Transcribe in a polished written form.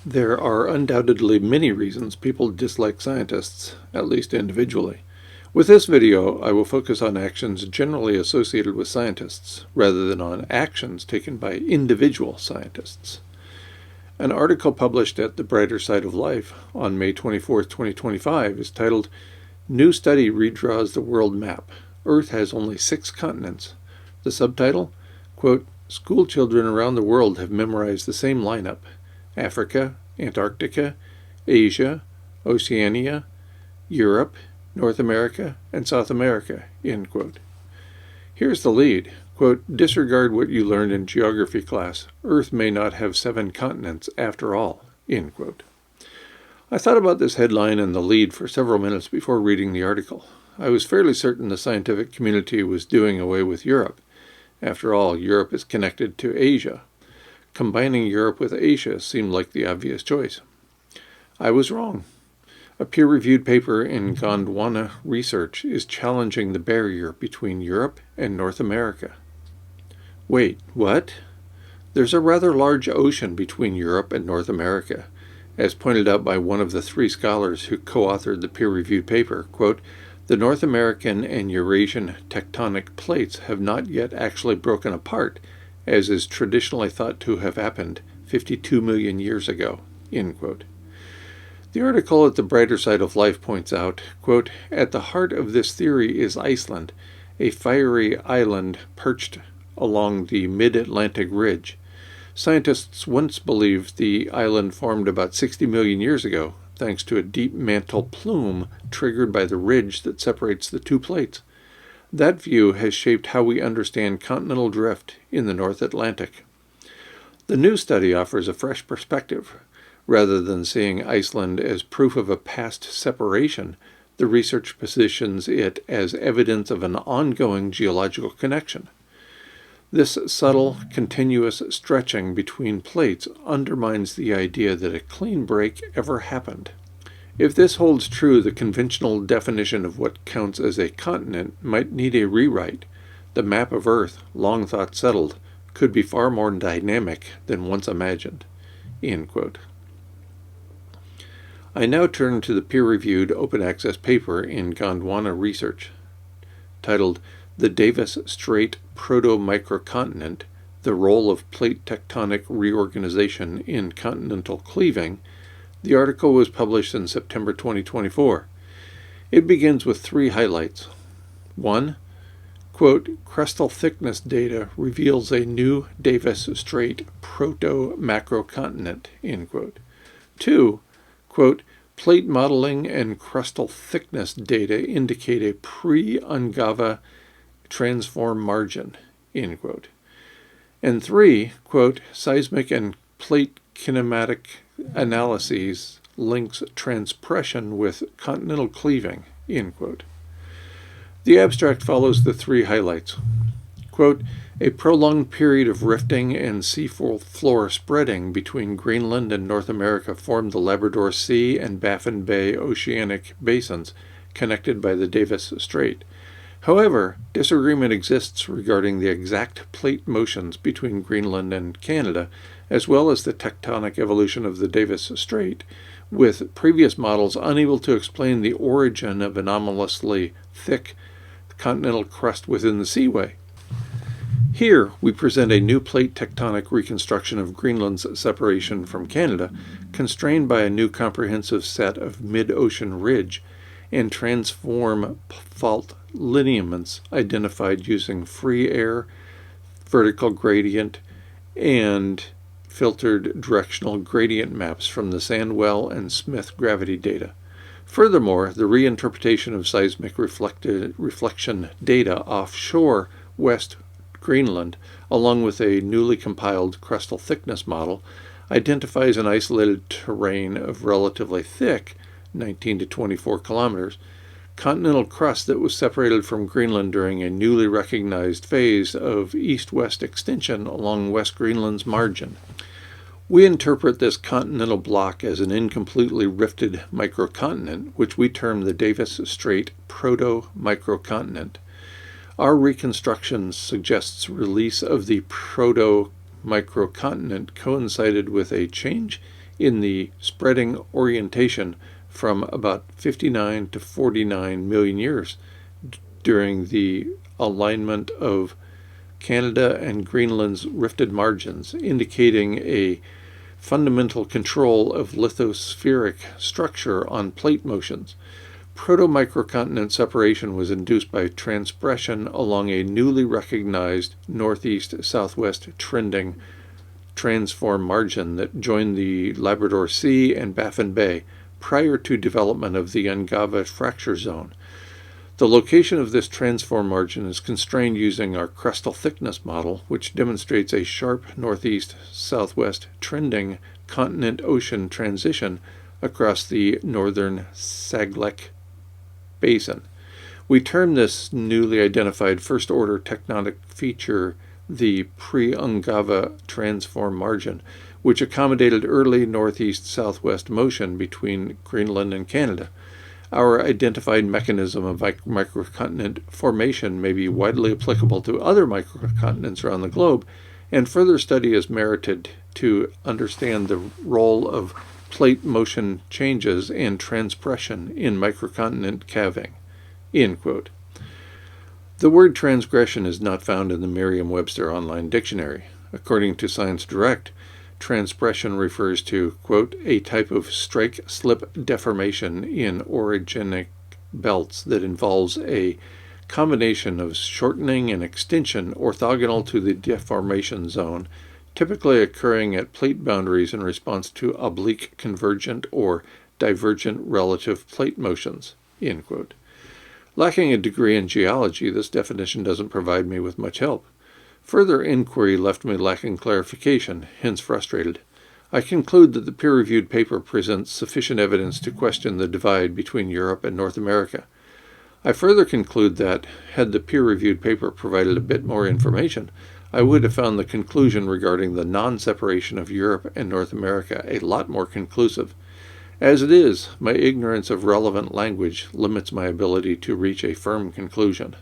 There are undoubtedly many reasons people dislike scientists, at least individually. With this video, I will focus on actions generally associated with scientists, rather than on actions taken by individual scientists. An article published at The Brighter Side of Life on May 24, 2025 is titled, "New Study Redraws the World Map. Earth has only 6 continents." The subtitle, quote, "School children around the world have memorized the same lineup: Africa, Antarctica, Asia, Oceania, Europe, North America, and South America," end quote. Here's the lead, quote, "Disregard what you learned in geography class. Earth may not have 7 continents after all," end quote. I thought about this headline and the lead for several minutes before reading the article. I was fairly certain the scientific community was doing away with Europe. After all, Europe is connected to Asia. Combining Europe with Asia seemed like the obvious choice. I was wrong. A peer-reviewed paper in Gondwana Research is challenging the barrier between Europe and North America. Wait, what? There's a rather large ocean between Europe and North America. As pointed out by one of the 3 scholars who co-authored the peer-reviewed paper, quote, "The North American and Eurasian tectonic plates have not yet actually broken apart, as is traditionally thought to have happened 52 million years ago," end quote. The article at The Brighter Side of Life points out, quote, "At the heart of this theory is Iceland, a fiery island perched along the mid-Atlantic ridge. Scientists once believed the island formed about 60 million years ago, thanks to a deep mantle plume triggered by the ridge that separates the 2 plates. That view has shaped how we understand continental drift in the North Atlantic." The new study offers a fresh perspective. Rather than seeing Iceland as proof of a past separation, the research positions it as evidence of an ongoing geological connection. This subtle, continuous stretching between plates undermines the idea that a clean break ever happened. If this holds true, the conventional definition of what counts as a continent might need a rewrite. The map of Earth, long thought settled, could be far more dynamic than once imagined." End quote. I now turn to the peer-reviewed open-access paper in Gondwana Research, titled "The Davis Strait Proto-Microcontinent, the Role of Plate Tectonic Reorganization in Continental Cleaving." The article was published in September 2024. It begins with 3 highlights. 1. Quote, "Crustal thickness data reveals a new Davis Strait proto-macrocontinent," end quote. 2. Quote, "Plate modeling and crustal thickness data indicate a pre-Ungava transform margin," end quote. And 3. Quote, "Seismic and plate kinematic analyses links transpression with continental cleaving," end quote. The abstract follows the 3 highlights. Quote, "A prolonged period of rifting and seafloor spreading between Greenland and North America formed the Labrador Sea and Baffin Bay oceanic basins connected by the Davis Strait. However, disagreement exists regarding the exact plate motions between Greenland and Canada, as well as the tectonic evolution of the Davis Strait, with previous models unable to explain the origin of anomalously thick continental crust within the seaway. Here, we present a new plate tectonic reconstruction of Greenland's separation from Canada, constrained by a new comprehensive set of mid-ocean ridge and transform fault lineaments identified using free air, vertical gradient, and filtered directional gradient maps from the Sandwell and Smith gravity data. Furthermore, the reinterpretation of seismic reflection data offshore West Greenland, along with a newly compiled crustal thickness model, identifies an isolated terrain of relatively thick, 19 to 24 kilometers, continental crust that was separated from Greenland during a newly recognized phase of east-west extension along West Greenland's margin. We interpret this continental block as an incompletely rifted microcontinent, which we term the Davis Strait proto-microcontinent. Our reconstruction suggests release of the proto-microcontinent coincided with a change in the spreading orientation from about 59 to 49 million years during the alignment of Canada and Greenland's rifted margins, indicating a fundamental control of lithospheric structure on plate motions. Proto-microcontinent separation was induced by transpression along a newly recognized northeast-southwest trending transform margin that joined the Labrador Sea and Baffin Bay prior to development of the Ungava fracture zone. The location of this transform margin is constrained using our crustal thickness model, which demonstrates a sharp northeast-southwest trending continent-ocean transition across the northern Saglek Basin. We term this newly identified first-order tectonic feature the pre-Ungava transform margin, which accommodated early northeast-southwest motion between Greenland and Canada. Our identified mechanism of microcontinent formation may be widely applicable to other microcontinents around the globe, and further study is merited to understand the role of plate motion changes and transpression in microcontinent calving." End quote. The word transgression is not found in the Merriam-Webster Online Dictionary. According to Science Direct, transpression refers to, quote, "a type of strike-slip deformation in orogenic belts that involves a combination of shortening and extension orthogonal to the deformation zone, typically occurring at plate boundaries in response to oblique convergent or divergent relative plate motions." End quote. Lacking a degree in geology, this definition doesn't provide me with much help. Further inquiry left me lacking clarification, hence frustrated. I conclude that the peer-reviewed paper presents sufficient evidence to question the divide between Europe and North America. I further conclude that, had the peer-reviewed paper provided a bit more information, I would have found the conclusion regarding the non-separation of Europe and North America a lot more conclusive. As it is, my ignorance of relevant language limits my ability to reach a firm conclusion.